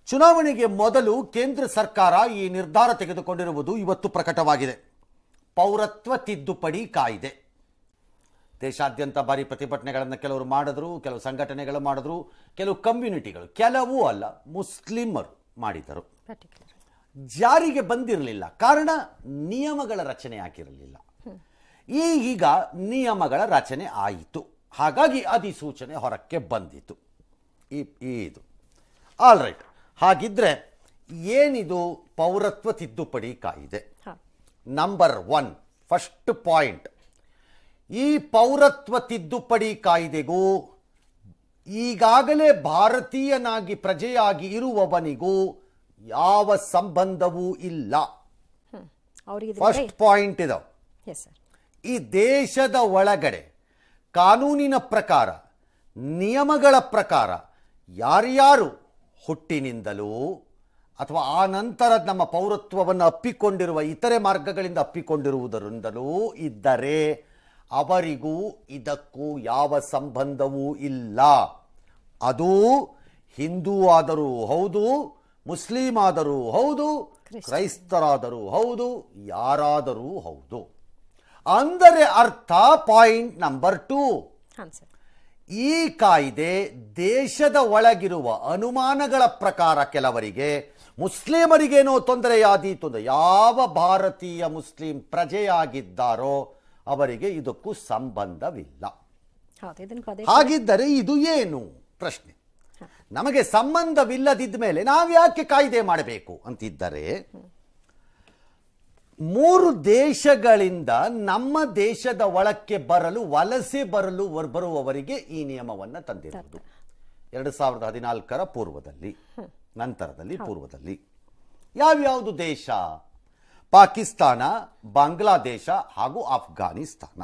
ಚುನಾವಣೆಗೆ ಮೊದಲು ಕೇಂದ್ರ ಸರ್ಕಾರ ಈ ನಿರ್ಧಾರ ತೆಗೆದುಕೊಂಡಿರುವುದು ಇವತ್ತು ಪ್ರಕಟವಾಗಿದೆ. ಪೌರತ್ವ ತಿದ್ದುಪಡಿ ಕಾಯ್ದೆ. ದೇಶಾದ್ಯಂತ ಭಾರಿ ಪ್ರತಿಭಟನೆಗಳನ್ನು ಕೆಲವರು ಮಾಡಿದ್ರು, ಕೆಲವು ಸಂಘಟನೆಗಳು ಮಾಡಿದ್ರು, ಕೆಲವು ಕಮ್ಯುನಿಟಿಗಳು, ಕೆಲವು ಅಲ್ಲ ಮುಸ್ಲಿಮರು ಮಾಡಿದರು. ಜಾರಿಗೆ ಬಂದಿರಲಿಲ್ಲ, ಕಾರಣ ನಿಯಮಗಳ ರಚನೆ ಆಗಿರಲಿಲ್ಲ. ಈಗ ನಿಯಮಗಳ ರಚನೆ ಆಯಿತು, ಹಾಗಾಗಿ ಅಧಿಸೂಚನೆ ಹೊರಕ್ಕೆ ಬಂದಿತು. ಇದು ಆಲ್ ರೈಟ್. ಹಾಗಿದ್ರೆ ಏನಿದು ಪೌರತ್ವ ತಿದ್ದುಪಡಿ ಕಾಯ್ದೆ? ನಂಬರ್ 1 ಫಸ್ಟ್ ಪಾಯಿಂಟ್, ಈ ಪೌರತ್ವ ತಿದ್ದುಪಡಿ ಕಾಯ್ದೆಗೂ ಈಗಾಗಲೇ ಭಾರತೀಯನಾಗಿ ಪ್ರಜೆಯಾಗಿ ಇರುವವನಿಗೂ ಯಾವ ಸಂಬಂಧವೂ ಇಲ್ಲ. ಫಸ್ಟ್ ಪಾಯಿಂಟ್ ಇದು. ಈ ದೇಶದ ಒಳಗಡೆ ಕಾನೂನಿನ ಪ್ರಕಾರ, ನಿಯಮಗಳ ಪ್ರಕಾರ ಯಾರ್ಯಾರು ಹುಟ್ಟಿನಿಂದಲೂ ಅಥವಾ ಆ ನಂತರ ನಮ್ಮ ಪೌರತ್ವವನ್ನು ಅಪ್ಪಿಕೊಂಡಿರುವ ಇತರೆ ಮಾರ್ಗಗಳಿಂದ ಅಪ್ಪಿಕೊಂಡಿರುವುದರಿಂದಲೂ ಇದ್ದರೆ ಅವರಿಗೂ ಇದಕ್ಕೂ ಯಾವ ಸಂಬಂಧವೂ ಇಲ್ಲ. ಅದು ಹಿಂದೂ ಆದರೂ ಹೌದು, ಮುಸ್ಲಿಂ ಆದರೂ ಹೌದು, ಕ್ರೈಸ್ತರಾದರೂ ಹೌದು, ಯಾರಾದರೂ ಹೌದು. ಅಂದರೆ ಅರ್ಥ ಪಾಯಿಂಟ್ ನಂಬರ್ 2, ಈ ಕಾಯ್ದೆ ದೇಶದ ಒಳಗಿರುವ ಅನುಮಾನಗಳ ಪ್ರಕಾರ ಕೆಲವರಿಗೆ ಮುಸ್ಲಿಮರಿಗೇನೋ ತೊಂದರೆಯಾದೀತು ಅಂದರೆ ಯಾವ ಭಾರತೀಯ ಮುಸ್ಲಿಂ ಪ್ರಜೆಯಾಗಿದ್ದಾರೋ ಅವರಿಗೆ ಇದಕ್ಕೂ ಸಂಬಂಧವಿಲ್ಲ. ಹಾಗಿದ್ದರೆ ಇದು ಏನು ಪ್ರಶ್ನೆ? ನಮಗೆ ಸಂಬಂಧವಿಲ್ಲದಿದ್ದ ಮೇಲೆ ನಾವು ಯಾಕೆ ಕಾಯ್ದೆ ಮಾಡಬೇಕು ಅಂತಿದ್ದರೆ, 3 ದೇಶಗಳಿಂದ ನಮ್ಮ ದೇಶದ ಒಳಕ್ಕೆ ಬರಲು, ವಲಸೆ ಬರಲು ಬರುವವರಿಗೆ ಈ ನಿಯಮವನ್ನು ತಂದಿರುವುದು 2014ರ ಪೂರ್ವದಲ್ಲಿ, ನಂತರದಲ್ಲಿ ಪೂರ್ವದಲ್ಲಿ. ಯಾವ್ಯಾವುದು ದೇಶ? ಪಾಕಿಸ್ತಾನ, ಬಾಂಗ್ಲಾದೇಶ ಹಾಗೂ ಅಫ್ಘಾನಿಸ್ತಾನ.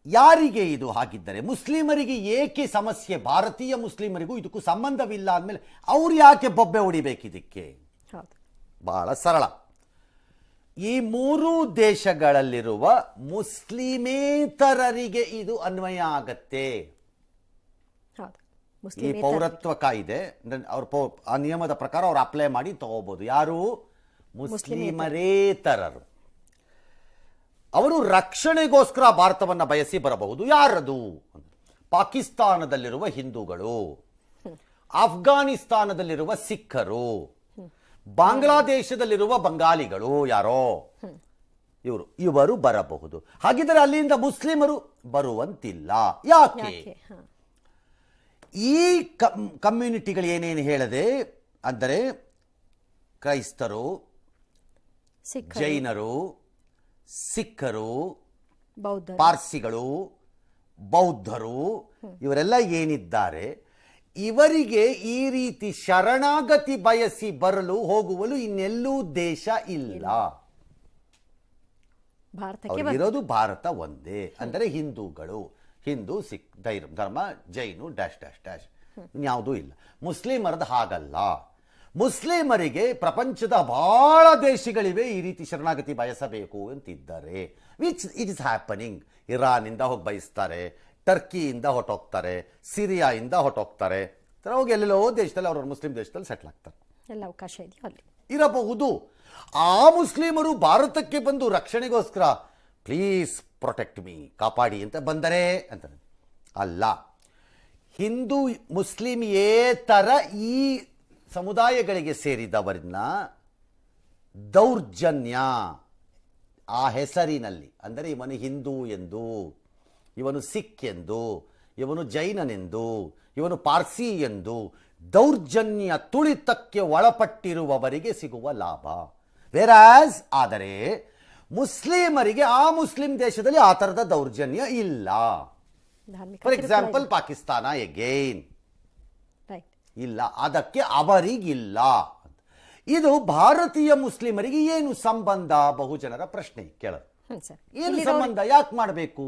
ಯಾರಿಗೆ ಇದು? ಹಾಗಿದ್ದರೆ ಮುಸ್ಲಿಮರಿಗೆ ಏಕೆ ಸಮಸ್ಯೆ? ಭಾರತೀಯ ಮುಸ್ಲಿಮರಿಗೂ ಇದಕ್ಕೂ ಸಂಬಂಧವಿಲ್ಲ ಅಂದಮೇಲೆ ಅವ್ರು ಯಾಕೆ ಬೊಬ್ಬೆ ಹೊಡಿಬೇಕಿದಕ್ಕೆ? ಬಹಳ ಸರಳ. ಈ 3 ದೇಶಗಳಲ್ಲಿರುವ ಮುಸ್ಲಿಮೇತರರಿಗೆ ಇದು ಅನ್ವಯ ಆಗತ್ತೆ. ಈ ಪೌರತ್ವ ಕಾಯ್ದೆ ಆ ನಿಯಮದ ಪ್ರಕಾರ ಅವ್ರು ಅಪ್ಲೈ ಮಾಡಿ ತಗೋಬಹುದು. ಯಾರು? ಮುಸ್ಲಿಮರೇತರರು. ಅವರು ರಕ್ಷಣೆಗೋಸ್ಕರ ಭಾರತವನ್ನು ಬಯಸಿ ಬರಬಹುದು. ಯಾರದು? ಪಾಕಿಸ್ತಾನದಲ್ಲಿರುವ ಹಿಂದೂಗಳು, ಅಫ್ಘಾನಿಸ್ತಾನದಲ್ಲಿರುವ ಸಿಖ್ಖರು, ಬಾಂಗ್ಲಾದೇಶದಲ್ಲಿರುವ ಬಂಗಾಲಿಗಳು, ಯಾರೋ ಇವರು ಬರಬಹುದು. ಹಾಗಿದ್ದರೆ ಅಲ್ಲಿಂದ ಮುಸ್ಲಿಮರು ಬರುವಂತಿಲ್ಲ. ಯಾಕೆ? ಈ ಕಮ್ಯುನಿಟಿಗಳು ಏನೇನು ಹೇಳಿದೆ ಅಂದರೆ ಕ್ರೈಸ್ತರು, ಜೈನರು, ಸಿಖ್ಖರು, ಪಾರ್ಸಿಗಳು, ಬೌದ್ಧರು, ಇವರೆಲ್ಲ ಏನಿದ್ದಾರೆ ಇವರಿಗೆ ಈ ರೀತಿ ಶರಣಾಗತಿ ಬಯಸಿ ಬರಲು ಹೋಗುವಲು ಇನ್ನೆಲ್ಲೂ ದೇಶ ಇಲ್ಲ. ಇರೋದು ಭಾರತ ಒಂದೇ. ಅಂದರೆ ಹಿಂದೂಗಳು, ಹಿಂದೂ, ಸಿಖ್ ಧರ್ಮ, ಜೈನು ಡ್ಯಾಶ್ ಡ್ಯಾಶ್ ಡ್ಯಾಶ್, ಇನ್ಯಾವುದೂ ಇಲ್ಲ. ಮುಸ್ಲಿಮರದ್ದು ಹಾಗಲ್ಲ. ಮುಸ್ಲಿಮರಿಗೆ ಪ್ರಪಂಚದ ಬಹಳ ದೇಶಗಳಿವೆ ಈ ರೀತಿ ಶರಣಾಗತಿ ಬಯಸಬೇಕು ಅಂತಿದ್ದಾರೆ. Which it is happening. ಇರಾನಿಂದ ಹೋಗಿ ಬಯಸ್ತಾರೆ, ಟರ್ಕಿಯಿಂದ ಹೊಟ್ಟೋಗ್ತಾರೆ, ಸಿರಿಯಾಯಿಂದ ಹೊಟ್ಟೋಗ್ತಾರೆ, ಹೋಗಿ ಎಲ್ಲೆಲ್ಲೋ ದೇಶದಲ್ಲಿ ಅವ್ರ ಮುಸ್ಲಿಂ ದೇಶದಲ್ಲಿ ಸೆಟ್ಲ್ ಆಗ್ತಾರೆ. ಎಲ್ಲ ಅವಕಾಶ ಇದೆಯೋ ಅಲ್ಲಿ ಇರಬಹುದು. ಆ ಮುಸ್ಲಿಮರು ಭಾರತಕ್ಕೆ ಬಂದು ರಕ್ಷಣೆಗೋಸ್ಕರ ಪ್ಲೀಸ್ ಪ್ರೊಟೆಕ್ಟ್ ಮೀ, ಕಾಪಾಡಿ ಅಂತ ಬಂದರೆ ಅಂತ ಅಲ್ಲ. ಹಿಂದೂ ಮುಸ್ಲಿಮೇತರ ಈ ಸಮುದಾಯಗಳಿಗೆ ಸೇರಿದವರನ್ನ ದೌರ್ಜನ್ಯ ಆ ಹೆಸರಿನಲ್ಲಿ, ಅಂದರೆ ಇವನು ಹಿಂದೂ ಎಂದು, ಇವನು ಸಿಖ್ ಎಂದು, ಇವನು ಜೈನನೆಂದು, ಇವನು ಪಾರ್ಸಿ ಎಂದು ದೌರ್ಜನ್ಯ ತುಳಿತಕ್ಕೆ ಒಳಪಟ್ಟಿರುವವರಿಗೆ ಸಿಗುವ ಲಾಭ. ವೆರಾಸ್ ಆದರೆ ಮುಸ್ಲಿಮರಿಗೆ ಆ ಮುಸ್ಲಿಂ ದೇಶದಲ್ಲಿ ಆ ಥರದ ದೌರ್ಜನ್ಯ ಇಲ್ಲ. ಫಾರ್ ಎಕ್ಸಾಂಪಲ್ ಪಾಕಿಸ್ತಾನ ಎಗೈನ್ ಇಲ್ಲ, ಅದಕ್ಕೆ ಅವರಿಗಿಲ್ಲ. ಇದು ಭಾರತೀಯ ಮುಸ್ಲಿಮರಿಗೆ ಏನು ಸಂಬಂಧ? ಬಹುಜನರ ಪ್ರಶ್ನೆ ಕೇಳೋದು. ಏನು ಸಂಬಂಧ? ಯಾಕೆ ಮಾಡಬೇಕು?